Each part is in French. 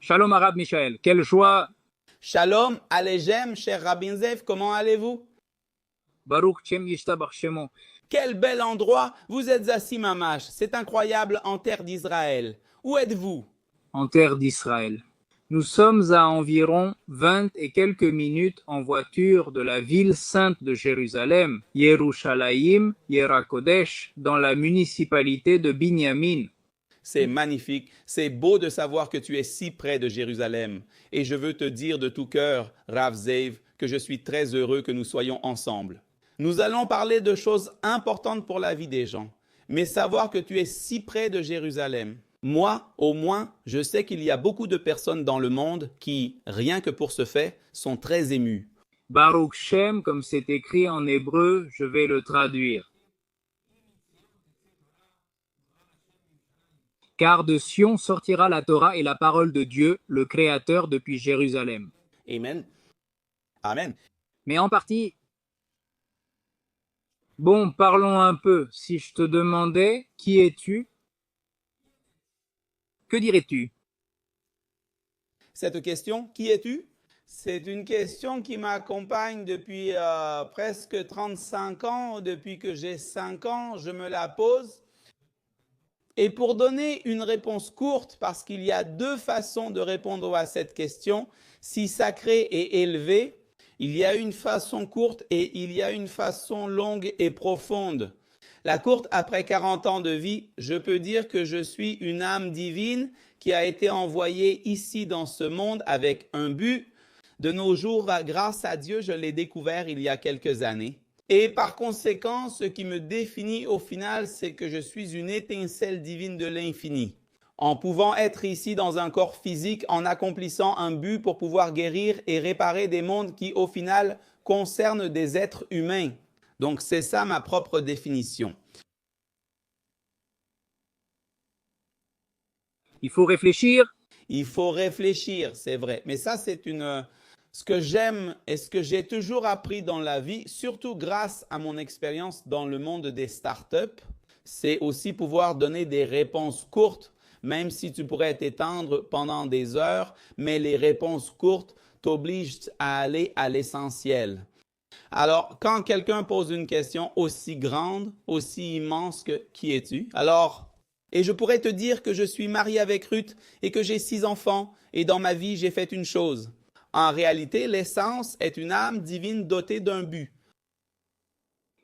Shalom Arabe Michael, quelle joie. Shalom, Alejem, cher Rabbi Zev, comment allez-vous? Baruch Shem Yishtabach Shemo. Quel bel endroit! Vous êtes à Simamash, c'est incroyable, en terre d'Israël. Où êtes-vous? En terre d'Israël. Nous sommes à environ 20 et quelques minutes en voiture de la ville sainte de Jérusalem, Yerushalayim, Yerakodesh, dans la municipalité de Binyamin. C'est magnifique, c'est beau de savoir que tu es si près de Jérusalem. Et je veux te dire de tout cœur, Rav Zev, que je suis très heureux que nous soyons ensemble. Nous allons parler de choses importantes pour la vie des gens, mais savoir que tu es si près de Jérusalem. Moi, au moins, je sais qu'il y a beaucoup de personnes dans le monde qui, rien que pour ce fait, sont très émues. Baruch Shem, comme c'est écrit en hébreu, je vais le traduire. Car de Sion sortira la Torah et la parole de Dieu, le Créateur, depuis Jérusalem. Amen. Amen. Mais en partie... Bon, parlons un peu. Si je te demandais, qui es-tu? Que dirais-tu? Cette question, qui es-tu? C'est une question qui m'accompagne depuis presque 35 ans. Depuis que j'ai 5 ans, je me la pose. Et pour donner une réponse courte, parce qu'il y a deux façons de répondre à cette question, si sacré et élevé, il y a une façon courte et il y a une façon longue et profonde. La courte, après 40 ans de vie, je peux dire que je suis une âme divine qui a été envoyée ici dans ce monde avec un but. De nos jours, grâce à Dieu, je l'ai découvert il y a quelques années. Et par conséquent, ce qui me définit au final, c'est que je suis une étincelle divine de l'infini. En pouvant être ici dans un corps physique, en accomplissant un but pour pouvoir guérir et réparer des mondes qui, au final, concernent des êtres humains. Donc, c'est ça ma propre définition. Il faut réfléchir. Il faut réfléchir, c'est vrai. Mais ça, c'est ce que j'aime et ce que j'ai toujours appris dans la vie, surtout grâce à mon expérience dans le monde des startups, c'est aussi pouvoir donner des réponses courtes, même si tu pourrais t'étendre pendant des heures, mais les réponses courtes t'obligent à aller à l'essentiel. Alors, quand quelqu'un pose une question aussi grande, aussi immense que « Qui es-tu » alors, et je pourrais te dire que je suis marié avec Ruth et que j'ai 6 enfants et dans ma vie, j'ai fait une chose. En réalité, l'essence est une âme divine dotée d'un but.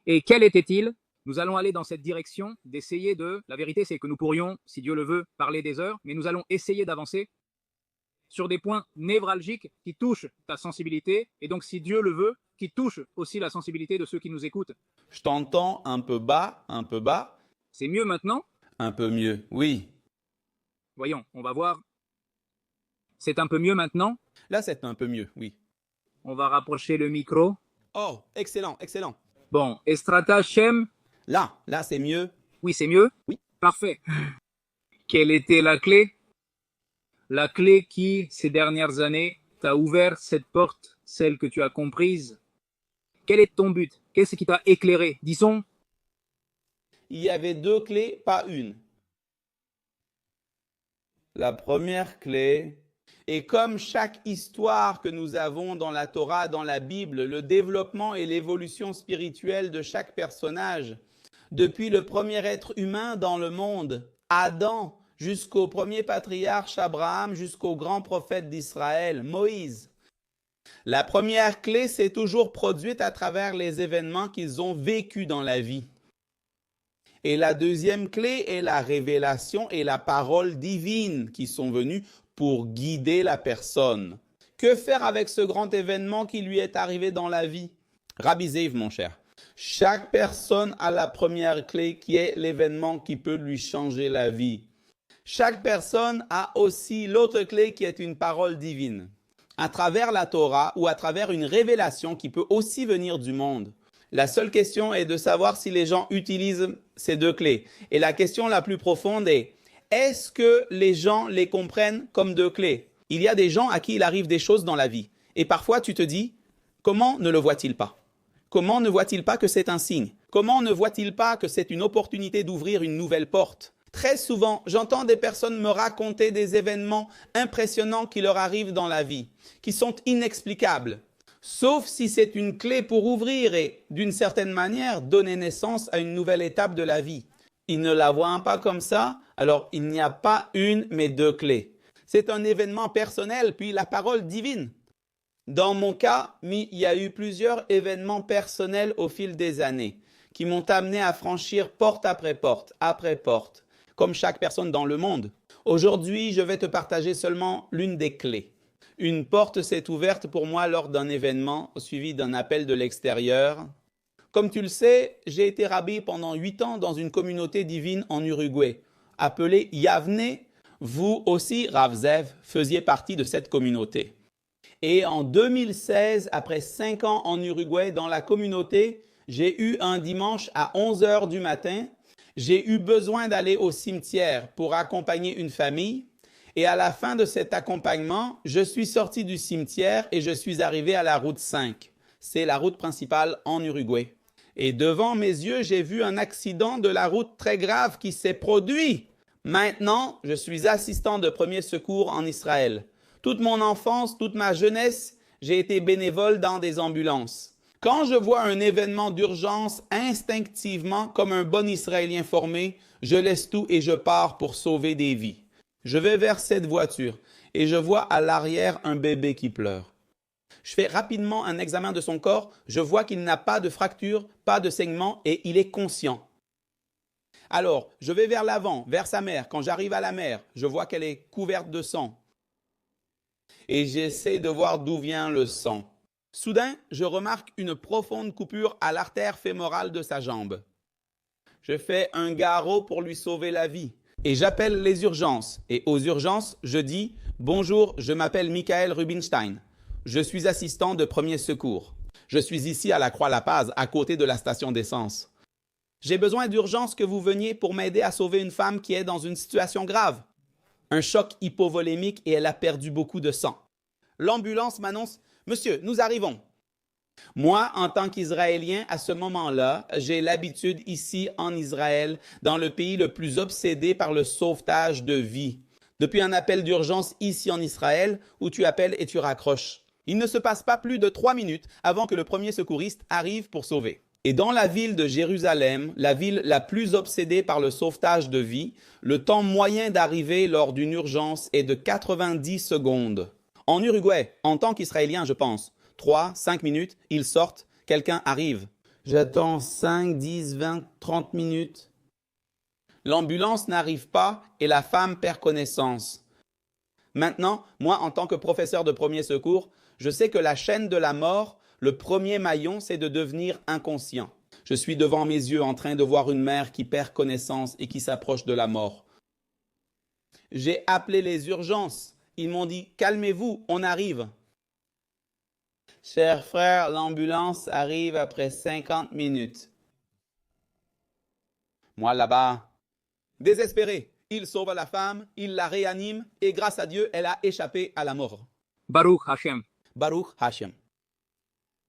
Et quel était-il? Nous allons aller dans cette direction d'essayer de... La vérité, c'est que nous pourrions, si Dieu le veut, parler des heures, mais nous allons essayer d'avancer sur des points névralgiques qui touchent ta sensibilité, et donc, si Dieu le veut, qui touchent aussi la sensibilité de ceux qui nous écoutent. Je t'entends un peu bas, un peu bas. C'est mieux maintenant? Un peu mieux, oui. Voyons, on va voir. C'est un peu mieux maintenant? Là, c'est un peu mieux, oui. On va rapprocher le micro. Oh, excellent, excellent. Bon, Estrata Shem? Là, c'est mieux. Oui, c'est mieux? Oui. Parfait. Quelle était la clé? La clé qui, ces dernières années, t'a ouvert cette porte, celle que tu as comprise. Quel est ton but? Qu'est-ce qui t'a éclairé? Disons. Il y avait 2 clés, pas une. La première clé, et comme chaque histoire que nous avons dans la Torah, dans la Bible, le développement et l'évolution spirituelle de chaque personnage, depuis le premier être humain dans le monde, Adam, jusqu'au premier patriarche Abraham, jusqu'au grand prophète d'Israël, Moïse. La première clé s'est toujours produite à travers les événements qu'ils ont vécus dans la vie. Et la deuxième clé est la révélation et la parole divine qui sont venues pour guider la personne. Que faire avec ce grand événement qui lui est arrivé dans la vie? Rabbi Zev, mon cher. Chaque personne a la première clé qui est l'événement qui peut lui changer la vie. Chaque personne a aussi l'autre clé qui est une parole divine. À travers la Torah ou à travers une révélation qui peut aussi venir du monde. La seule question est de savoir si les gens utilisent ces 2 clés. Et la question la plus profonde est, est-ce que les gens les comprennent comme 2 clés? Il y a des gens à qui il arrive des choses dans la vie. Et parfois tu te dis, comment ne le voit-il pas? Comment ne voit-il pas que c'est un signe? Comment ne voit-il pas que c'est une opportunité d'ouvrir une nouvelle porte? Très souvent, j'entends des personnes me raconter des événements impressionnants qui leur arrivent dans la vie, qui sont inexplicables, sauf si c'est une clé pour ouvrir et, d'une certaine manière, donner naissance à une nouvelle étape de la vie. Ils ne la voient pas comme ça, alors il n'y a pas une, mais deux clés. C'est un événement personnel, puis la parole divine. Dans mon cas, il y a eu plusieurs événements personnels au fil des années qui m'ont amené à franchir porte, après porte, comme chaque personne dans le monde. Aujourd'hui, je vais te partager seulement l'une des clés. Une porte s'est ouverte pour moi lors d'un événement suivi d'un appel de l'extérieur. Comme tu le sais, j'ai été rabbi pendant 8 ans dans une communauté divine en Uruguay, appelée Yavne. Vous aussi, Rav Zev, faisiez partie de cette communauté. Et en 2016, après 5 ans en Uruguay dans la communauté, j'ai eu un dimanche à 11 h du matin, j'ai eu besoin d'aller au cimetière pour accompagner une famille. Et à la fin de cet accompagnement, je suis sorti du cimetière et je suis arrivé à la route 5. C'est la route principale en Uruguay. Et devant mes yeux, j'ai vu un accident de la route très grave qui s'est produit. Maintenant, je suis assistant de premier secours en Israël. Toute mon enfance, toute ma jeunesse, j'ai été bénévole dans des ambulances. Quand je vois un événement d'urgence, instinctivement, comme un bon Israélien formé, je laisse tout et je pars pour sauver des vies. Je vais vers cette voiture et je vois à l'arrière un bébé qui pleure. Je fais rapidement un examen de son corps, je vois qu'il n'a pas de fracture, pas de saignement et il est conscient. Alors, je vais vers l'avant, vers sa mère. Quand j'arrive à la mère, je vois qu'elle est couverte de sang. Et j'essaie de voir d'où vient le sang. Soudain, je remarque une profonde coupure à l'artère fémorale de sa jambe. Je fais un garrot pour lui sauver la vie. Et j'appelle les urgences. Et aux urgences, je dis « Bonjour, je m'appelle Michael Rubinstein. Je suis assistant de premier secours. Je suis ici à la Croix-la-Paz, à côté de la station d'essence. J'ai besoin d'urgence que vous veniez pour m'aider à sauver une femme qui est dans une situation grave. Un choc hypovolémique et elle a perdu beaucoup de sang. L'ambulance m'annonce « Monsieur, nous arrivons ». Moi, en tant qu'Israélien, à ce moment-là, j'ai l'habitude ici en Israël, dans le pays le plus obsédé par le sauvetage de vie. Depuis un appel d'urgence ici en Israël, où tu appelles et tu raccroches. Il ne se passe pas plus de 3 minutes avant que le premier secouriste arrive pour sauver. Et dans la ville de Jérusalem, la ville la plus obsédée par le sauvetage de vie, le temps moyen d'arriver lors d'une urgence est de 90 secondes. En Uruguay, en tant qu'Israélien, je pense, 3, 5 minutes, ils sortent, quelqu'un arrive. J'attends 5, 10, 20, 30 minutes. L'ambulance n'arrive pas et la femme perd connaissance. Maintenant, moi, en tant que professeur de premier secours, je sais que la chaîne de la mort, le premier maillon, c'est de devenir inconscient. Je suis devant mes yeux en train de voir une mère qui perd connaissance et qui s'approche de la mort. J'ai appelé les urgences. Ils m'ont dit « Calmez-vous, on arrive ». Cher frère, l'ambulance arrive après 50 minutes. Moi là-bas, désespéré, il sauve la femme, il la réanime et grâce à Dieu, elle a échappé à la mort. Baruch Hashem. Baruch Hashem.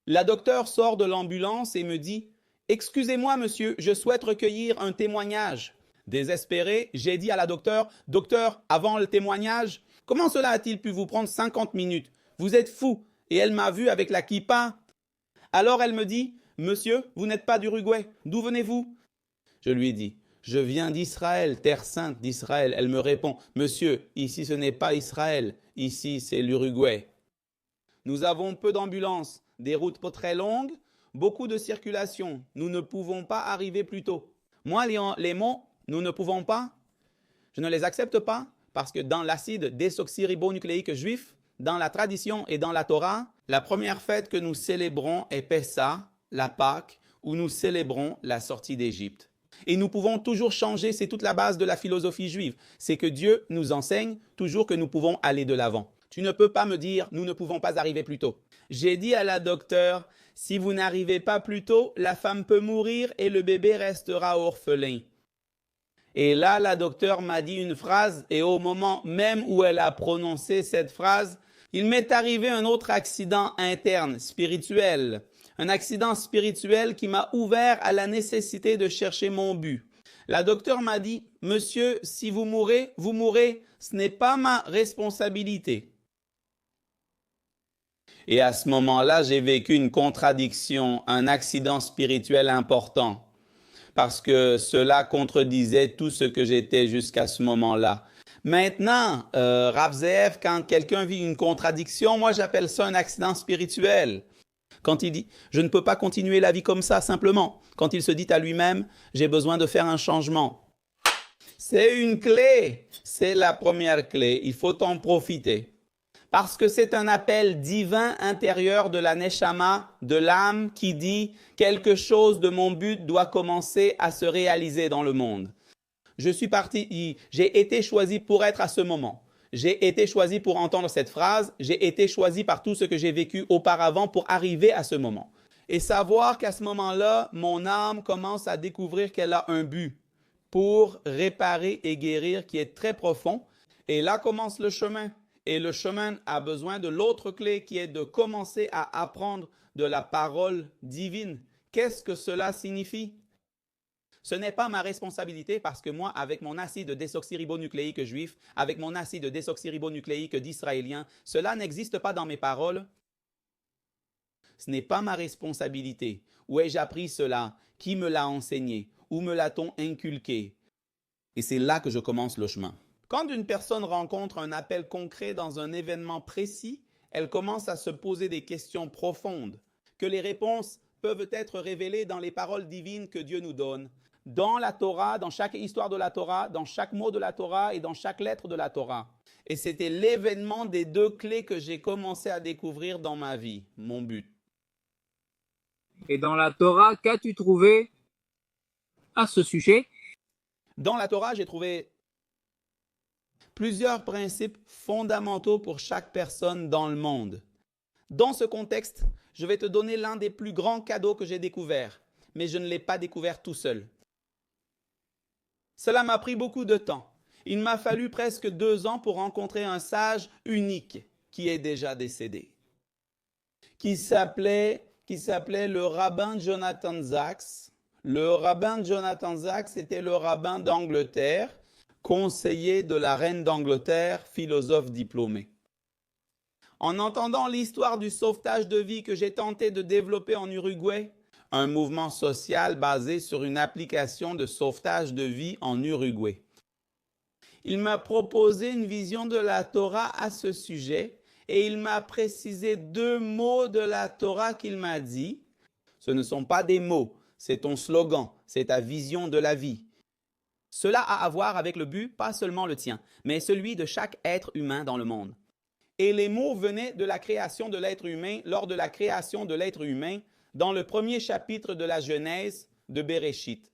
La docteure sort de l'ambulance et me dit « Excusez-moi monsieur, je souhaite recueillir un témoignage ». Désespéré, j'ai dit à la docteure « Docteur, avant le témoignage, comment cela a-t-il pu vous prendre 50 minutes? Vous êtes fou !» Et elle m'a vu avec la kippa. Alors elle me dit « Monsieur, vous n'êtes pas d'Uruguay, d'où venez-vous » Je lui ai dit « Je viens d'Israël, terre sainte d'Israël ». Elle me répond « Monsieur, ici ce n'est pas Israël, ici c'est l'Uruguay. Nous avons peu d'ambulances, des routes pas très longues, beaucoup de circulation. Nous ne pouvons pas arriver plus tôt. » Moi, les mots « nous ne pouvons pas », je ne les accepte pas parce que dans l'acide désoxyribonucléique juif, dans la tradition et dans la Torah, la première fête que nous célébrons est Pessah, la Pâque, où nous célébrons la sortie d'Égypte. Et nous pouvons toujours changer, c'est toute la base de la philosophie juive. C'est que Dieu nous enseigne toujours que nous pouvons aller de l'avant. Tu ne peux pas me dire, nous ne pouvons pas arriver plus tôt. J'ai dit à la docteure, si vous n'arrivez pas plus tôt, la femme peut mourir et le bébé restera orphelin. Et là, la docteure m'a dit une phrase et au moment même où elle a prononcé cette phrase, il m'est arrivé un autre accident interne, spirituel. Un accident spirituel qui m'a ouvert à la nécessité de chercher mon but. La docteure m'a dit, monsieur, si vous mourrez, vous mourrez. Ce n'est pas ma responsabilité. Et à ce moment-là, j'ai vécu une contradiction, un accident spirituel important, parce que cela contredisait tout ce que j'étais jusqu'à ce moment-là. Maintenant, Rav Zeev, quand quelqu'un vit une contradiction, moi j'appelle ça un accident spirituel. Quand il dit « je ne peux pas continuer la vie comme ça simplement », quand il se dit à lui-même « j'ai besoin de faire un changement ». C'est une clé, c'est la première clé, il faut en profiter. Parce que c'est un appel divin intérieur de la Neshama, de l'âme qui dit « quelque chose de mon but doit commencer à se réaliser dans le monde ». Je suis parti, j'ai été choisi pour être à ce moment. J'ai été choisi pour entendre cette phrase. J'ai été choisi par tout ce que j'ai vécu auparavant pour arriver à ce moment. Et savoir qu'à ce moment-là, mon âme commence à découvrir qu'elle a un but pour réparer et guérir qui est très profond. Et là commence le chemin. Et le chemin a besoin de l'autre clé qui est de commencer à apprendre de la parole divine. Qu'est-ce que cela signifie? Ce n'est pas ma responsabilité parce que moi, avec mon acide désoxyribonucléique juif, avec mon acide désoxyribonucléique d'israélien, cela n'existe pas dans mes paroles. Ce n'est pas ma responsabilité. Où ai-je appris cela? Qui me l'a enseigné? Où me l'a-t-on inculqué? Et c'est là que je commence le chemin. Quand une personne rencontre un appel concret dans un événement précis, elle commence à se poser des questions profondes, que les réponses peuvent être révélées dans les paroles divines que Dieu nous donne, dans la Torah, dans chaque histoire de la Torah, dans chaque mot de la Torah et dans chaque lettre de la Torah. Et c'était l'événement des deux clés que j'ai commencé à découvrir dans ma vie, mon but. Et dans la Torah, qu'as-tu trouvé à ce sujet? Dans la Torah, j'ai trouvé plusieurs principes fondamentaux pour chaque personne dans le monde. Dans ce contexte, je vais te donner l'un des plus grands cadeaux que j'ai découvert, mais je ne l'ai pas découvert tout seul. Cela m'a pris beaucoup de temps. Il m'a fallu presque 2 ans pour rencontrer un sage unique qui est déjà décédé, qui s'appelait le rabbin Jonathan Sacks. Le rabbin Jonathan Sacks était le rabbin d'Angleterre, conseiller de la reine d'Angleterre, philosophe diplômé. En entendant l'histoire du sauvetage de vie que j'ai tenté de développer en Uruguay, un mouvement social basé sur une application de sauvetage de vie en Uruguay. Il m'a proposé une vision de la Torah à ce sujet et il m'a précisé 2 mots de la Torah qu'il m'a dit. Ce ne sont pas des mots, c'est ton slogan, c'est ta vision de la vie. Cela a à voir avec le but, pas seulement le tien, mais celui de chaque être humain dans le monde. Et les mots venaient de la création de l'être humain, lors de la création de l'être humain, dans le premier chapitre de la Genèse de Bereshit.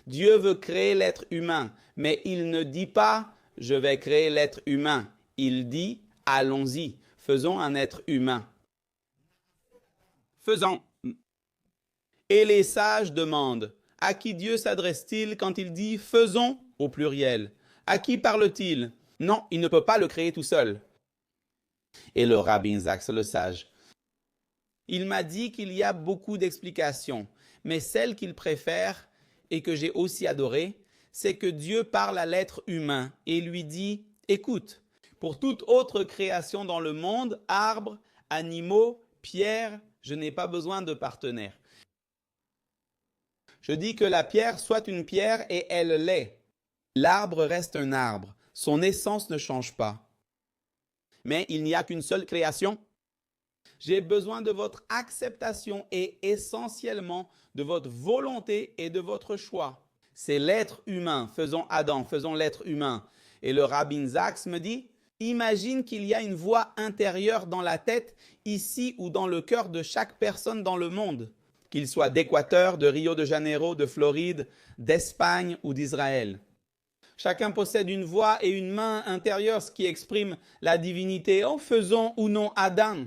Dieu veut créer l'être humain, mais il ne dit pas « je vais créer l'être humain ». Il dit « allons-y, faisons un être humain ». Faisons. Et les sages demandent « à qui Dieu s'adresse-t-il quand il dit « faisons » au pluriel? À qui parle-t-il? Non, il ne peut pas le créer tout seul. Et le rabbin Sacks, le sage, il m'a dit qu'il y a beaucoup d'explications, mais celle qu'il préfère et que j'ai aussi adorée, c'est que Dieu parle à l'être humain et lui dit « écoute, pour toute autre création dans le monde, arbres, animaux, pierres, je n'ai pas besoin de partenaires. Je dis que la pierre soit une pierre et elle l'est. L'arbre reste un arbre, son essence ne change pas. Mais il n'y a qu'une seule création. J'ai besoin de votre acceptation et essentiellement de votre volonté et de votre choix. C'est l'être humain. Faisons Adam, faisons l'être humain. Et le rabbin Sacks me dit, imagine qu'il y a une voix intérieure dans la tête, ici ou dans le cœur de chaque personne dans le monde, qu'il soit d'Équateur, de Rio de Janeiro, de Floride, d'Espagne ou d'Israël. Chacun possède une voix et une main intérieure, ce qui exprime la divinité. Oh, faisons ou non Adam.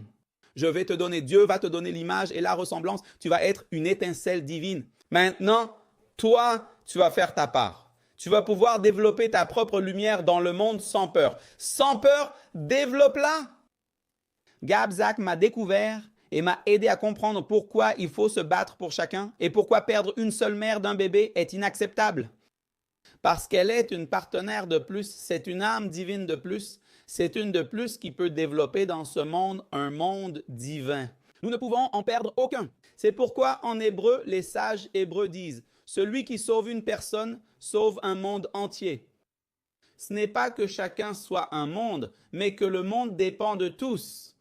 Je vais te donner, Dieu va te donner l'image et la ressemblance. Tu vas être une étincelle divine. Maintenant, toi, tu vas faire ta part. Tu vas pouvoir développer ta propre lumière dans le monde sans peur. Sans peur, développe-la. Gab Zak m'a découvert et m'a aidé à comprendre pourquoi il faut se battre pour chacun et pourquoi perdre une seule mère d'un bébé est inacceptable. Parce qu'elle est une partenaire de plus, c'est une âme divine de plus, c'est une de plus qui peut développer dans ce monde un monde divin. Nous ne pouvons en perdre aucun. C'est pourquoi en hébreu, les sages hébreux disent « Celui qui sauve une personne sauve un monde entier ». Ce n'est pas que chacun soit un monde, mais que le monde dépend de tous.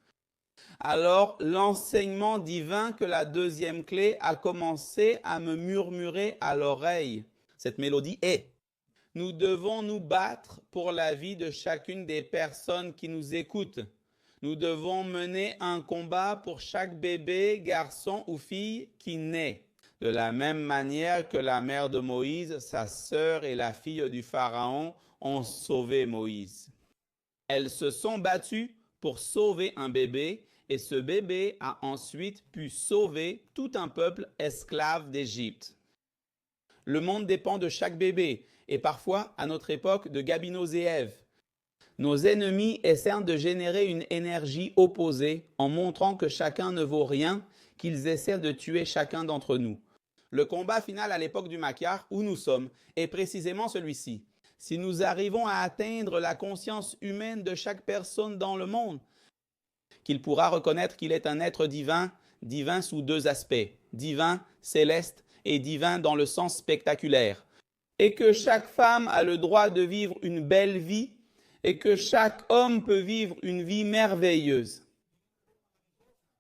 Alors, l'enseignement divin que la deuxième clé a commencé à me murmurer à l'oreille. Cette mélodie est. Nous devons nous battre pour la vie de chacune des personnes qui nous écoutent. Nous devons mener un combat pour chaque bébé, garçon ou fille qui naît. De la même manière que la mère de Moïse, sa sœur et la fille du Pharaon ont sauvé Moïse. Elles se sont battues pour sauver un bébé et ce bébé a ensuite pu sauver tout un peuple esclave d'Égypte. Le monde dépend de chaque bébé et parfois, à notre époque, de Gabinos et Ève. Nos ennemis essaient de générer une énergie opposée en montrant que chacun ne vaut rien, qu'ils essaient de tuer chacun d'entre nous. Le combat final à l'époque du Machiar, où nous sommes, est précisément celui-ci. Si nous arrivons à atteindre la conscience humaine de chaque personne dans le monde, qu'il pourra reconnaître qu'il est un être divin, divin sous deux aspects, divin, céleste et divin dans le sens spectaculaire, et que chaque femme a le droit de vivre une belle vie et que chaque homme peut vivre une vie merveilleuse.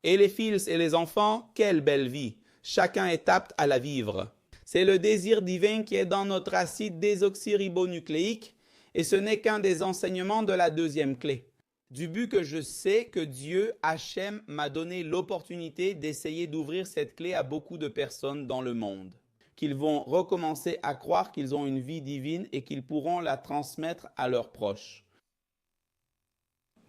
Et les fils et les enfants, quelle belle vie! Chacun est apte à la vivre. C'est le désir divin qui est dans notre acide désoxyribonucléique et ce n'est qu'un des enseignements de la deuxième clé. Du but que je sais que Dieu, Hachem, m'a donné l'opportunité d'essayer d'ouvrir cette clé à beaucoup de personnes dans le monde. Qu'ils vont recommencer à croire qu'ils ont une vie divine et qu'ils pourront la transmettre à leurs proches.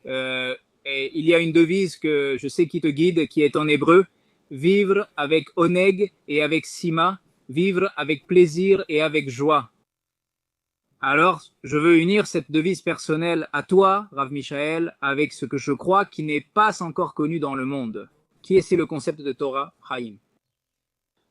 Et il y a une devise que je sais qui te guide, qui est en hébreu, vivre avec oneg et avec sima, vivre avec plaisir et avec joie. Alors, je veux unir cette devise personnelle à toi, Rav Michael, avec ce que je crois qui n'est pas encore connu dans le monde, qui est le concept de Torah Chaim.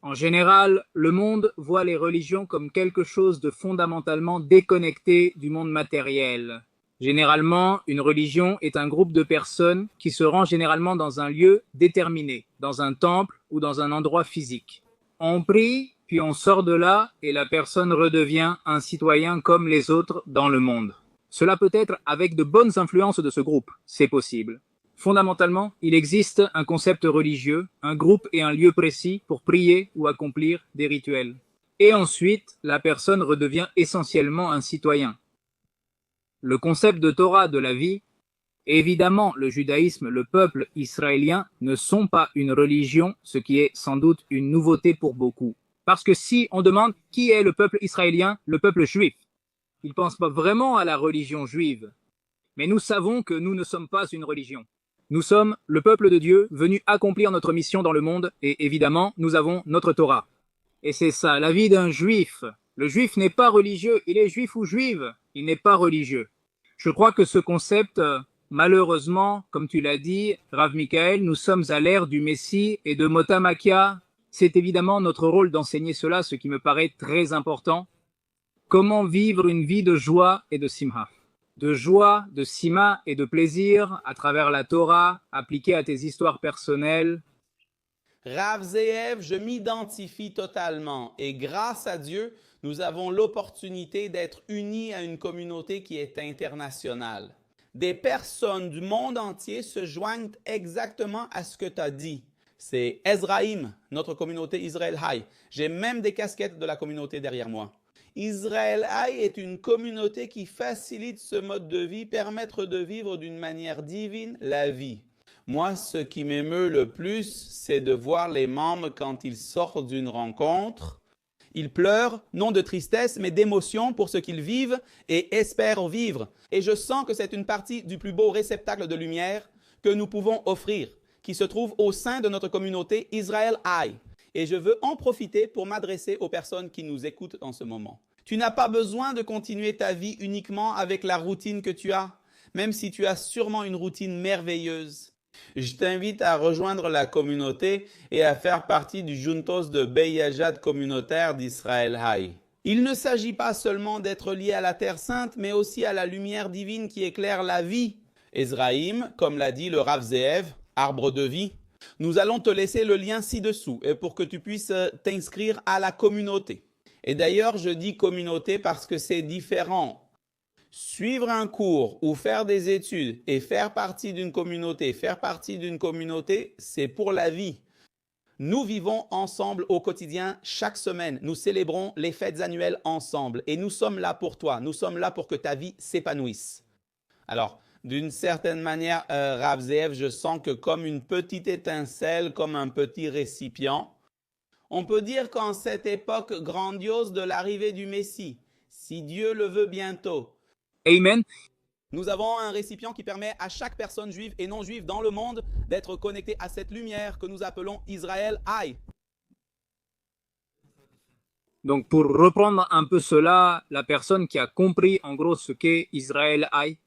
En général, le monde voit les religions comme quelque chose de fondamentalement déconnecté du monde matériel. Généralement, une religion est un groupe de personnes qui se rend généralement dans un lieu déterminé, dans un temple ou dans un endroit physique. On prie, puis on sort de là et la personne redevient un citoyen comme les autres dans le monde. Cela peut être avec de bonnes influences de ce groupe, c'est possible. Fondamentalement, il existe un concept religieux, un groupe et un lieu précis pour prier ou accomplir des rituels. Et ensuite, la personne redevient essentiellement un citoyen. Le concept de Torah de la vie, évidemment, le judaïsme, le peuple israélien ne sont pas une religion, ce qui est sans doute une nouveauté pour beaucoup. Parce que si on demande qui est le peuple israélien, le peuple juif, ils ne pensent pas vraiment à la religion juive. Mais nous savons que nous ne sommes pas une religion. Nous sommes le peuple de Dieu venu accomplir notre mission dans le monde et évidemment, nous avons notre Torah. Et c'est ça, la vie d'un juif. Le juif n'est pas religieux, il est juif ou juive, il n'est pas religieux. Je crois que ce concept, malheureusement, comme tu l'as dit, Rav Michael, nous sommes à l'ère du Messie et de Motamakia. C'est évidemment notre rôle d'enseigner cela, ce qui me paraît très important. Comment vivre une vie de joie et de simha. De joie, de sima et de plaisir à travers la Torah, appliquée à tes histoires personnelles. Rav Zeev, je m'identifie totalement et grâce à Dieu, nous avons l'opportunité d'être unis à une communauté qui est internationale. Des personnes du monde entier se joignent exactement à ce que tu as dit. C'est Ezraïm, notre communauté Israël High. J'ai même des casquettes de la communauté derrière moi. Israël High est une communauté qui facilite ce mode de vie, permettre de vivre d'une manière divine la vie. Moi, ce qui m'émeut le plus, c'est de voir les membres quand ils sortent d'une rencontre. Ils pleurent, non de tristesse, mais d'émotion pour ce qu'ils vivent et espèrent vivre. Et je sens que c'est une partie du plus beau réceptacle de lumière que nous pouvons offrir, qui se trouve au sein de notre communauté Israël High. Et je veux en profiter pour m'adresser aux personnes qui nous écoutent en ce moment. Tu n'as pas besoin de continuer ta vie uniquement avec la routine que tu as, même si tu as sûrement une routine merveilleuse. Je t'invite à rejoindre la communauté et à faire partie du Juntos de Beyajad communautaire d'Israël High. Il ne s'agit pas seulement d'être lié à la Terre Sainte, mais aussi à la lumière divine qui éclaire la vie. Ezraïm, comme l'a dit le Rav Zeev, arbre de vie, nous allons te laisser le lien ci-dessous et pour que tu puisses t'inscrire à la communauté. Et d'ailleurs, je dis communauté parce que c'est différent. Suivre un cours ou faire des études et faire partie d'une communauté, c'est pour la vie. Nous vivons ensemble au quotidien chaque semaine. Nous célébrons les fêtes annuelles ensemble et nous sommes là pour toi. Nous sommes là pour que ta vie s'épanouisse. Alors, d'une certaine manière, Rav Zeev, je sens que comme une petite étincelle, comme un petit récipient, on peut dire qu'en cette époque grandiose de l'arrivée du Messie, si Dieu le veut bientôt, Amen. nous avons un récipient qui permet à chaque personne juive et non juive dans le monde d'être connectée à cette lumière que nous appelons Israël Haï. Donc pour reprendre un peu cela, la personne qui a compris en gros ce qu'est Israël Haï,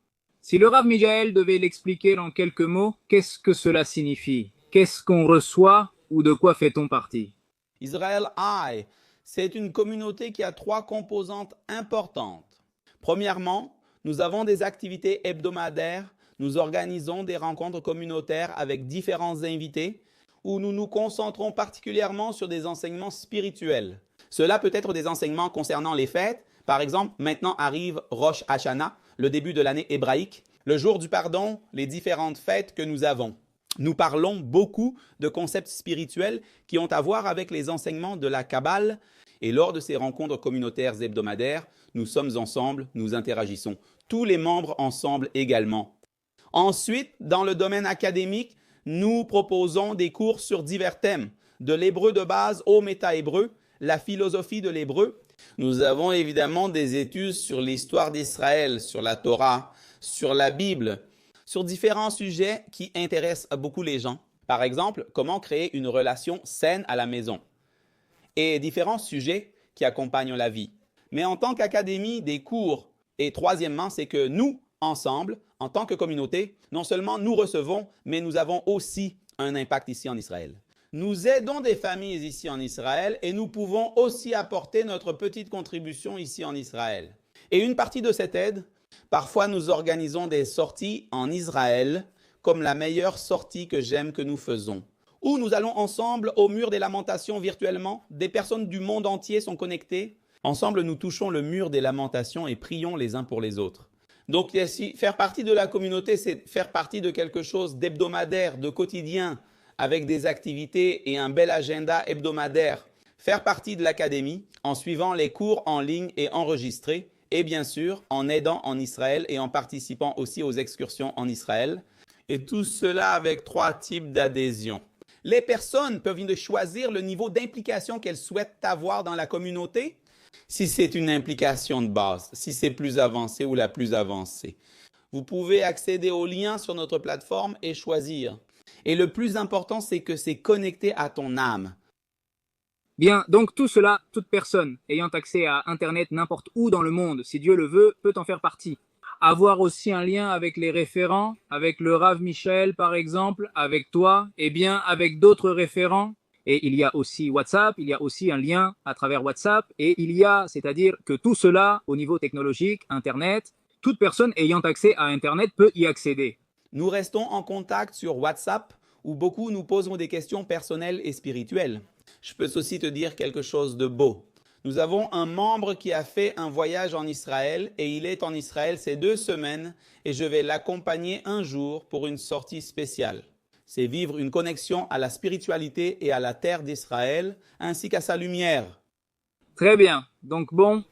si le Rav Michael devait l'expliquer en quelques mots, qu'est-ce que cela signifie? Qu'est-ce qu'on reçoit ou de quoi fait-on partie? Israël Haï, c'est une communauté qui a 3 composantes importantes. Premièrement, nous avons des activités hebdomadaires, nous organisons des rencontres communautaires avec différents invités où nous nous concentrons particulièrement sur des enseignements spirituels. Cela peut être des enseignements concernant les fêtes. Par exemple, maintenant arrive Rosh Hashanah, le début de l'année hébraïque, le jour du pardon, les différentes fêtes que nous avons. Nous parlons beaucoup de concepts spirituels qui ont à voir avec les enseignements de la Kabbale. Et lors de ces rencontres communautaires hebdomadaires, nous sommes ensemble, nous interagissons. Tous les membres ensemble également. Ensuite, dans le domaine académique, nous proposons des cours sur divers thèmes, de l'hébreu de base au méta-hébreu, la philosophie de l'hébreu. Nous avons évidemment des études sur l'histoire d'Israël, sur la Torah, sur la Bible, sur différents sujets qui intéressent beaucoup les gens. Par exemple, comment créer une relation saine à la maison et différents sujets qui accompagnent la vie. Mais en tant qu'académie, des cours. Et troisièmement, c'est que nous, ensemble, en tant que communauté, non seulement nous recevons, mais nous avons aussi un impact ici en Israël. Nous aidons des familles ici en Israël et nous pouvons aussi apporter notre petite contribution ici en Israël. Et une partie de cette aide, parfois nous organisons des sorties en Israël, comme la meilleure sortie que j'aime que nous faisons, où nous allons ensemble au mur des lamentations virtuellement. Des personnes du monde entier sont connectées. Ensemble, nous touchons le mur des lamentations et prions les uns pour les autres. Donc, faire partie de la communauté, c'est faire partie de quelque chose d'hebdomadaire, de quotidien, avec des activités et un bel agenda hebdomadaire. Faire partie de l'académie en suivant les cours en ligne et enregistrés, et bien sûr en aidant en Israël et en participant aussi aux excursions en Israël. Et tout cela avec 3 types d'adhésion. Les personnes peuvent choisir le niveau d'implication qu'elles souhaitent avoir dans la communauté, si c'est une implication de base, si c'est plus avancé ou la plus avancée. Vous pouvez accéder aux liens sur notre plateforme et choisir. Et le plus important, c'est que c'est connecté à ton âme. Bien, donc tout cela, toute personne ayant accès à Internet n'importe où dans le monde, si Dieu le veut, peut en faire partie. Avoir aussi un lien avec les référents, avec le Rav Michael par exemple, avec toi, et bien avec d'autres référents. Et il y a aussi WhatsApp, il y a aussi un lien à travers WhatsApp. Et il y a, c'est-à-dire que tout cela, au niveau technologique, Internet, toute personne ayant accès à Internet peut y accéder. Nous restons en contact sur WhatsApp où beaucoup nous poseront des questions personnelles et spirituelles. Je peux aussi te dire quelque chose de beau. Nous avons un membre qui a fait un voyage en Israël et il est en Israël ces 2 semaines et je vais l'accompagner un jour pour une sortie spéciale. C'est vivre une connexion à la spiritualité et à la terre d'Israël ainsi qu'à sa lumière. Très bien. Donc bon,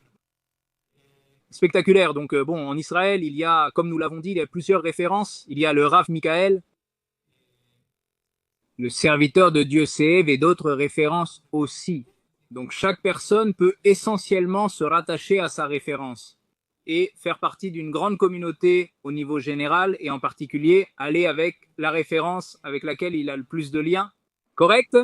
spectaculaire. Donc bon, en Israël, il y a, comme nous l'avons dit, il y a plusieurs références. Il y a le Rav Michael, le serviteur de Dieu Sév et d'autres références aussi. Donc chaque personne peut essentiellement se rattacher à sa référence et faire partie d'une grande communauté au niveau général et en particulier aller avec la référence avec laquelle il a le plus de liens. Correct?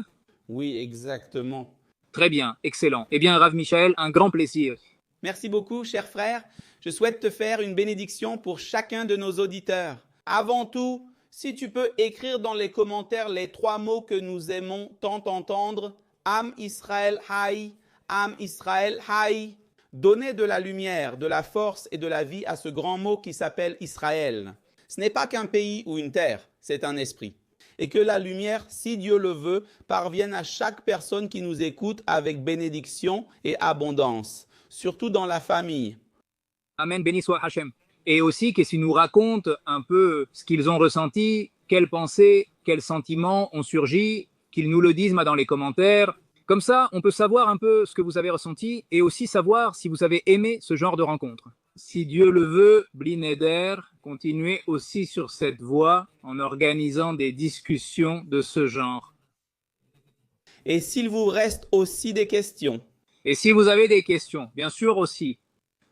Oui, exactement. Très bien, excellent. Eh bien, Rav Michael, un grand plaisir. Merci beaucoup, cher frère. Je souhaite te faire une bénédiction pour chacun de nos auditeurs. Avant tout, si tu peux écrire dans les commentaires les 3 mots que nous aimons tant entendre, Am Israël Haï, Am Israël Haï. Donnez de la lumière, de la force et de la vie à ce grand mot qui s'appelle Israël. Ce n'est pas qu'un pays ou une terre, c'est un esprit. Et que la lumière, si Dieu le veut, parvienne à chaque personne qui nous écoute avec bénédiction et abondance, surtout dans la famille. Amen, béni soit Hachem. Et aussi qu'ils nous racontent un peu ce qu'ils ont ressenti, quelles pensées, quels sentiments ont surgi, qu'ils nous le disent dans les commentaires. Comme ça, on peut savoir un peu ce que vous avez ressenti et aussi savoir si vous avez aimé ce genre de rencontre. Si Dieu le veut, Bli Neder, continuez aussi sur cette voie en organisant des discussions de ce genre. Et s'il vous reste aussi des questions, Et si vous avez des questions, bien sûr aussi,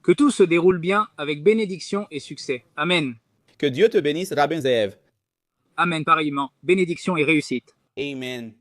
que tout se déroule bien avec bénédiction et succès. Amen. que Dieu te bénisse, Rabbin Zeev. Amen pareillement. Bénédiction et réussite. Amen.